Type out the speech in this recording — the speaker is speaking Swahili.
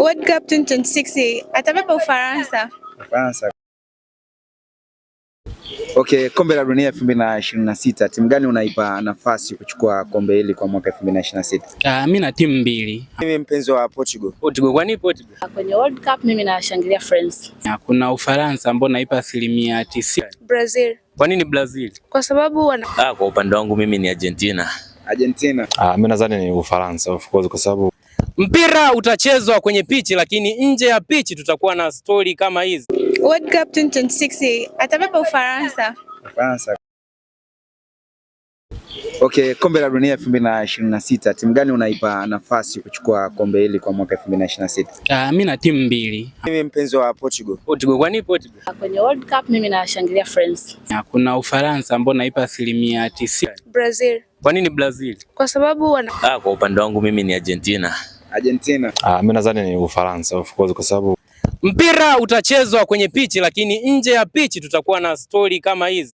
World Cup 2026 atabeba Ufaransa. Ufaransa. Okay, kombe la dunia 2026, timu gani unaipa nafasi kuchukua kombe hili kwa mwaka 2026? Mimi na timu mbili. Mimi mpenzi wa Portugal. Portugal, kwa nini Portugal? Kwenye World Cup mimi nashangilia France. Kuna Ufaransa ambao naipa 90%. Brazil. Kwa nini Brazil? Kwa sababu kwa upande wangu mimi ni Argentina. Argentina. Mimi nadhani ni Ufaransa of course, kwa sababu mpira utachezwa kwenye pichi, lakini nje ya pichi tutakuwa na story kama hizi. World Cup 2026 atabeba Ufaransa. Ufaransa. Okay, kombe la dunia 2026, timu gani unaipa nafasi kuchukua kombe hili kwa mwaka 2026? Mimi na timu mbili. Mimi mpenzi wa Portugal. Portugal, kwa nini Portugal? Kwenye World Cup mimi nashangilia France. Kuna Ufaransa ambao naipa 90%. Brazil. Kwa nini Brazil? Kwa sababu kwa upande wangu mimi ni Argentina. Argentina. Mimi nadhani ni Ufaransa of course, kwa sababu mpira utachezwa kwenye pichi, lakini nje ya pichi tutakuwa na story kama hizi.